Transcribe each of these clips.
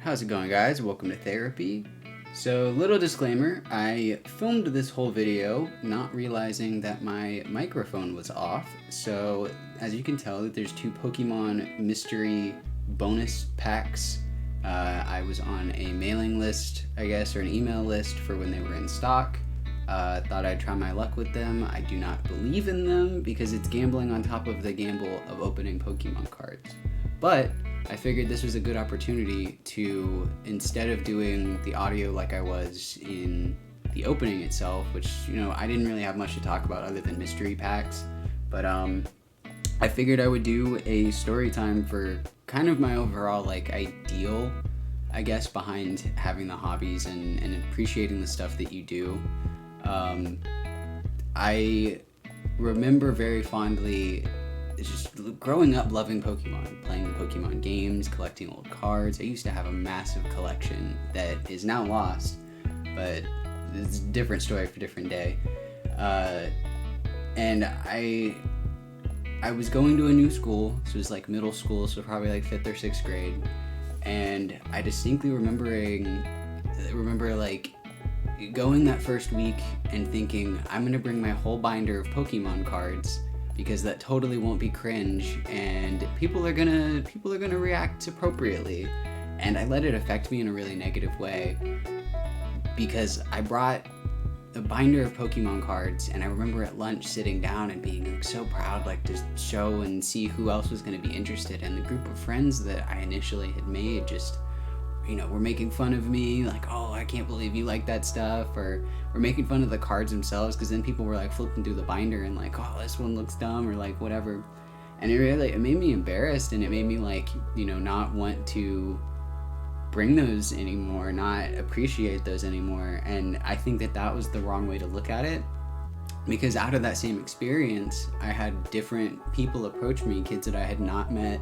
How's it going, guys? Welcome to therapy. So, little disclaimer, I filmed this whole video not realizing that my microphone was off. So, as you can tell, there's two Pokemon mystery bonus packs. I was on a mailing list, I guess, or an email list for when they were in stock. Thought I'd try my luck with them. I do not believe in them because it's gambling on top of the gamble of opening Pokemon cards. But I figured this was a good opportunity to, instead of doing the audio like I was in the opening itself, which, I didn't really have much to talk about other than mystery packs, but I figured I would do a story time for kind of my overall, ideal, I guess, behind having the hobbies and appreciating the stuff that you do. I remember very fondly just growing up loving Pokemon, playing the Pokemon games, collecting old cards. I used to have a massive collection that is now lost, but it's a different story for a different day. And I was going to a new school, so it was like middle school, so probably like 5th or 6th grade, and I distinctly remember going that first week and thinking, I'm gonna bring my whole binder of Pokemon cards because that totally won't be cringe and people are gonna react appropriately. And I let it affect me in a really negative way because I brought a binder of Pokemon cards, and I remember at lunch sitting down and being so proud to show and see who else was going to be interested. And the group of friends that I initially had made just were making fun of me, oh, I can't believe you like that stuff, or were making fun of the cards themselves, because then people were flipping through the binder and oh, this one looks dumb, or whatever. And it made me embarrassed, and it made me not want to bring those anymore, not appreciate those anymore. And I think that was the wrong way to look at it, because out of that same experience, I had different people approach me, kids that I had not met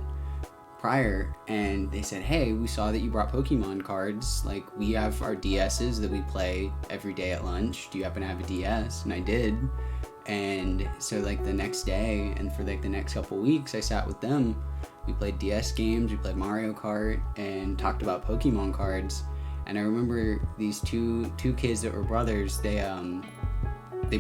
prior, and they said, hey, we saw that you brought Pokemon cards, we have our DSs that we play every day at lunch, do you happen to have a DS? And I did. And so the next day and for the next couple weeks, I sat with them, we played DS games, we played Mario Kart, and talked about Pokemon cards. And I remember these two kids that were brothers, they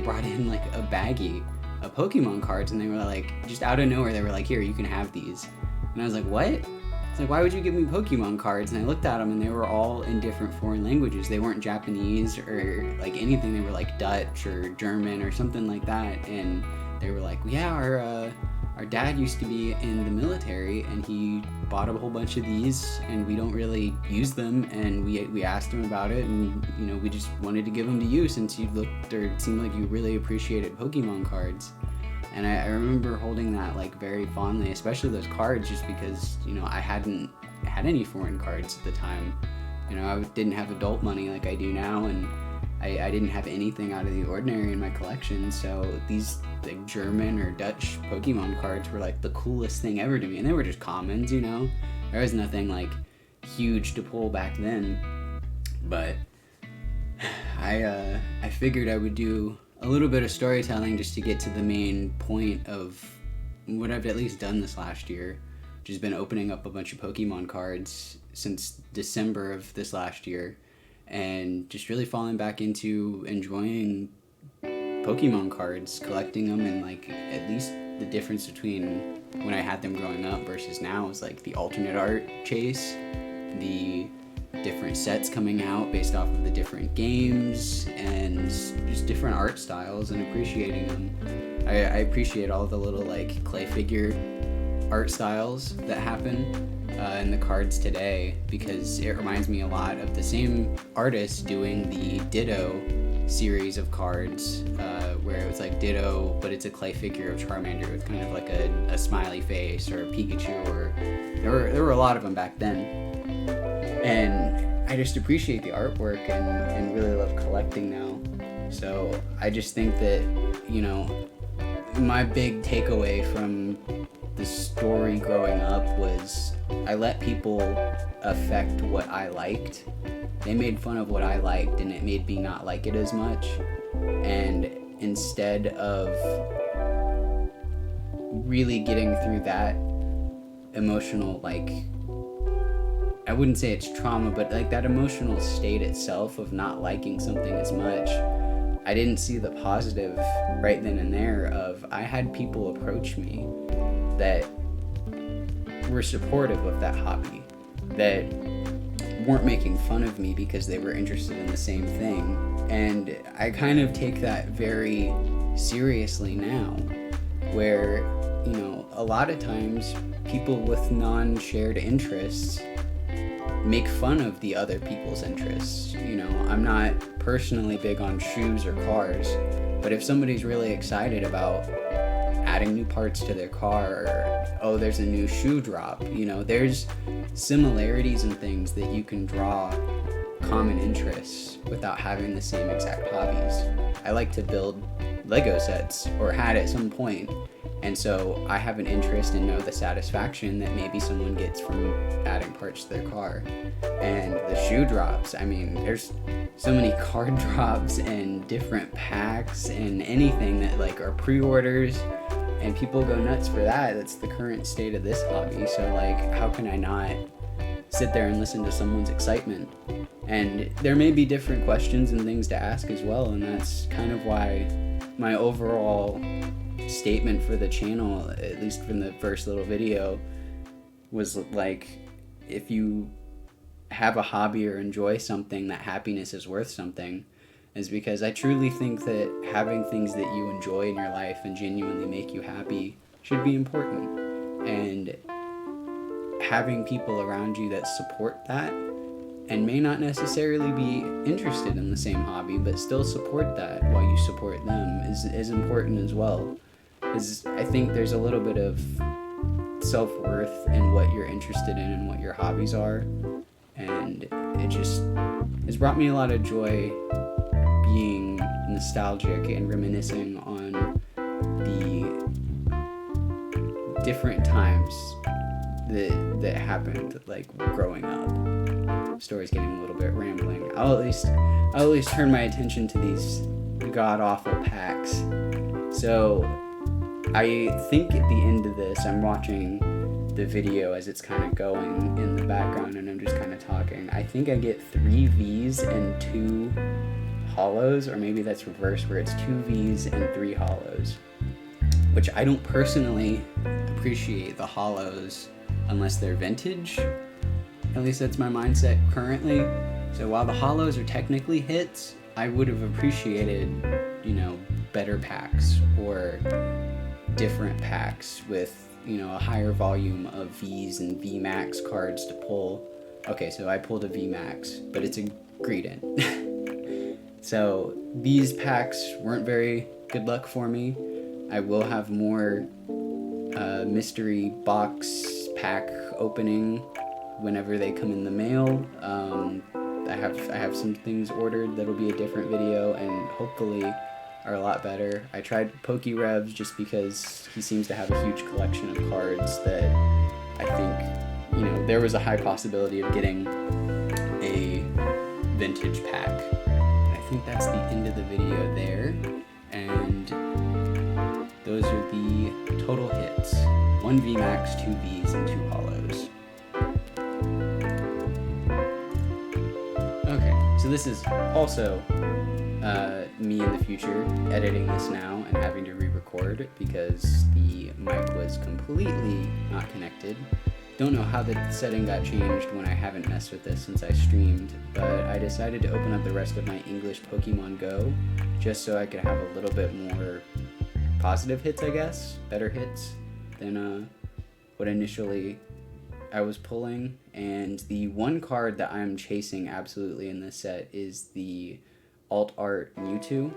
brought in a baggie of Pokemon cards, and they were just out of nowhere, they were here, you can have these. And I was like, what? It's why would you give me Pokemon cards? And I looked at them, and they were all in different foreign languages. They weren't Japanese or anything. They were Dutch or German or something like that. And they were yeah, our dad used to be in the military, and he bought a whole bunch of these, and we don't really use them. And we asked him about it, and we just wanted to give them to you since you looked, or it seemed like you really appreciated Pokemon cards. And I remember holding that very fondly, especially those cards, just because I hadn't had any foreign cards at the time. I didn't have adult money like I do now, and I didn't have anything out of the ordinary in my collection. So these German or Dutch Pokemon cards were the coolest thing ever to me, and they were just commons. There was nothing huge to pull back then. But I figured I would do a little bit of storytelling just to get to the main point of what I've at least done this last year, which has been opening up a bunch of Pokemon cards since December of this last year, and just really falling back into enjoying Pokemon cards, collecting them, and at least the difference between when I had them growing up versus now is the alternate art chase, the different sets coming out based off of the different games, and just different art styles, and appreciating them. I appreciate all the little clay figure art styles that happen in the cards today, because it reminds me a lot of the same artist doing the Ditto series of cards, where it was Ditto, but it's a clay figure of Charmander with kind of a smiley face, or a Pikachu, or there were a lot of them back then. And I just appreciate the artwork and really love collecting now. So I just think that, my big takeaway from the story growing up was I let people affect what I liked. They made fun of what I liked, and it made me not like it as much. And instead of really getting through that emotional, I wouldn't say it's trauma, but like that emotional state itself of not liking something as much, I didn't see the positive right then and there of I had people approach me that were supportive of that hobby, that weren't making fun of me because they were interested in the same thing. And I kind of take that very seriously now, where, you know, a lot of times people with non-shared interests make fun of the other people's interests. You know, I'm not personally big on shoes or cars, but if somebody's really excited about adding new parts to their car, or, oh, there's a new shoe drop, you know, there's similarities and things that you can draw common interests without having the same exact hobbies. I like to build Lego sets, or had at some point, and so I have an interest and know the satisfaction that maybe someone gets from adding parts to their car. And the shoe drops, I mean, there's so many card drops and different packs and anything that like are pre-orders, and people go nuts for that. That's the current state of this hobby. So like, how can I not sit there and listen to someone's excitement? And there may be different questions and things to ask as well, and that's kind of why my overall statement for the channel, at least from the first little video, was like, if you have a hobby or enjoy something, that happiness is worth something, is because I truly think that having things that you enjoy in your life and genuinely make you happy should be important. And having people around you that support that and may not necessarily be interested in the same hobby but still support that while you support them is important as well. Because I think there's a little bit of self-worth in what you're interested in and what your hobbies are, and it just has brought me a lot of joy being nostalgic and reminiscing on the different times that happened, like growing up. Story's getting a little bit rambling. I'll at least turn my attention to these god-awful packs. So I think at the end of this, I'm watching the video as it's kind of going in the background and I'm just kind of talking. I think I get 3 Vs and 2 hollows, or maybe that's reversed where it's 2 Vs and 3 hollows, which I don't personally appreciate the hollows unless they're vintage. At least that's my mindset currently. So while the hollows are technically hits, I would have appreciated, you know, better packs or different packs with, you know, a higher volume of Vs and VMAX cards to pull. Okay, so I pulled a VMAX, but it's a Greedent. So these packs weren't very good luck for me. I will have more mystery box pack opening whenever they come in the mail. I have some things ordered that'll be a different video and hopefully are a lot better. I tried PokéRev just because he seems to have a huge collection of cards that I think, you know, there was a high possibility of getting a vintage pack. And I think that's the end of the video there. And those are the total hits. 1 VMAX, 2 Vs, and 2 hollows. Okay, so this is also me in the future editing this now and having to re-record because the mic was completely not connected. Don't know how the setting got changed when I haven't messed with this since I streamed, but I decided to open up the rest of my English Pokemon Go just so I could have a little bit more positive hits, I guess, better hits than what initially I was pulling. And the one card that I'm chasing absolutely in this set is the Alt Art Mewtwo.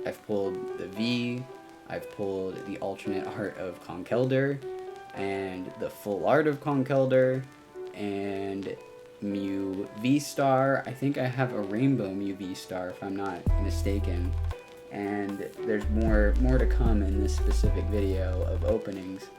I've pulled the V, I've pulled the alternate art of Conkeldurr, and the full art of Conkeldurr, and Mew V-Star. I think I have a Rainbow Mew V-Star if I'm not mistaken. And there's more to come in this specific video of openings.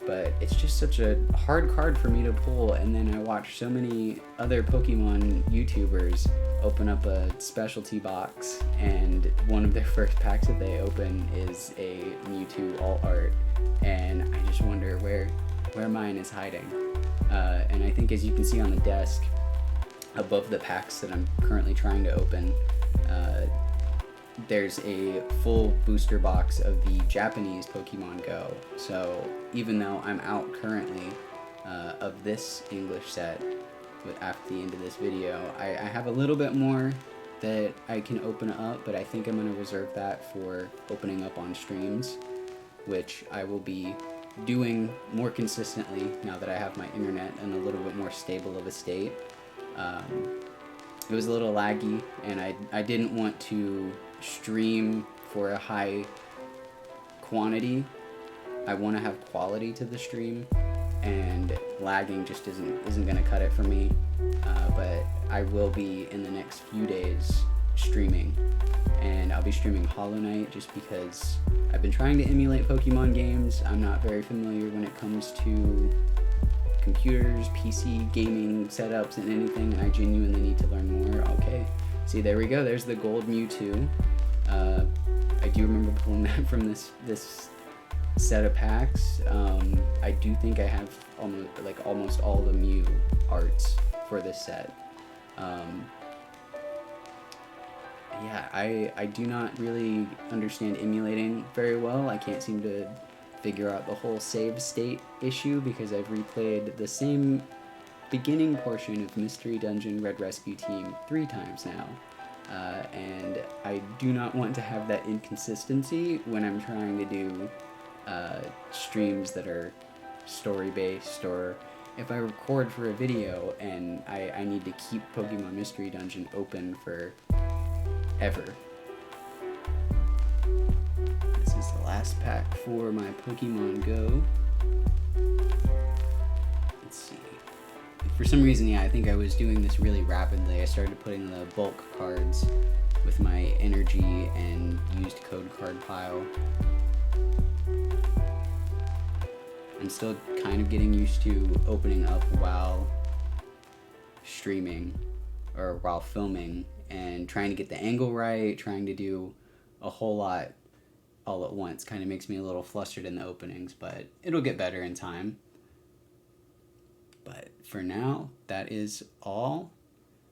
But it's just such a hard card for me to pull, and then I watch so many other Pokemon YouTubers open up a specialty box, and one of their first packs that they open is a Mewtwo alt art, and I just wonder where mine is hiding. And I think, as you can see on the desk above the packs that I'm currently trying to open, there's a full booster box of the Japanese Pokemon Go. So even though I'm out currently of this English set after the end of this video, I have a little bit more that I can open up, but I think I'm going to reserve that for opening up on streams, which I will be doing more consistently now that I have my internet in a little bit more stable of a state. It was a little laggy, and I didn't want to stream for a high quantity. I want to have quality to the stream, and lagging just isn't going to cut it for me. But I will be in the next few days streaming, and I'll be streaming Hollow Knight just because I've been trying to emulate Pokemon games. I'm not very familiar when it comes to computers, PC, gaming setups, and anything, and I genuinely need to learn more. Okay, see, there we go. There's the gold Mewtwo. I do remember pulling that from this set of packs. I do think I have almost all the Mew arts for this set. Yeah, I do not really understand emulating very well. I can't seem to figure out the whole save state issue because I've replayed the same beginning portion of Mystery Dungeon Red Rescue Team 3 times now. And I do not want to have that inconsistency when I'm trying to do streams that are story-based, or if I record for a video and I need to keep Pokemon Mystery Dungeon open for ever. This is the last pack for my Pokemon Go. Let's see. For some reason, yeah, I think I was doing this really rapidly. I started putting the bulk cards with my energy and used code card pile. I'm still kind of getting used to opening up while streaming or while filming and trying to get the angle right, trying to do a whole lot all at once. Kind of makes me a little flustered in the openings, but it'll get better in time. But for now, that is all.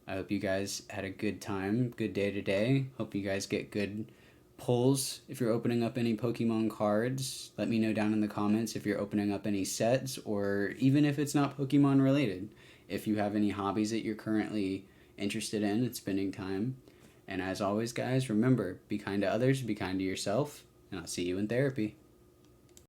I hope you guys had a good time, good day today. Hope you guys get good pulls if you're opening up any Pokemon cards. Let me know down in the comments if you're opening up any sets, or even if it's not Pokemon related. If you have any hobbies that you're currently interested in and spending time. And as always, guys, remember, be kind to others, be kind to yourself, and I'll see you in therapy.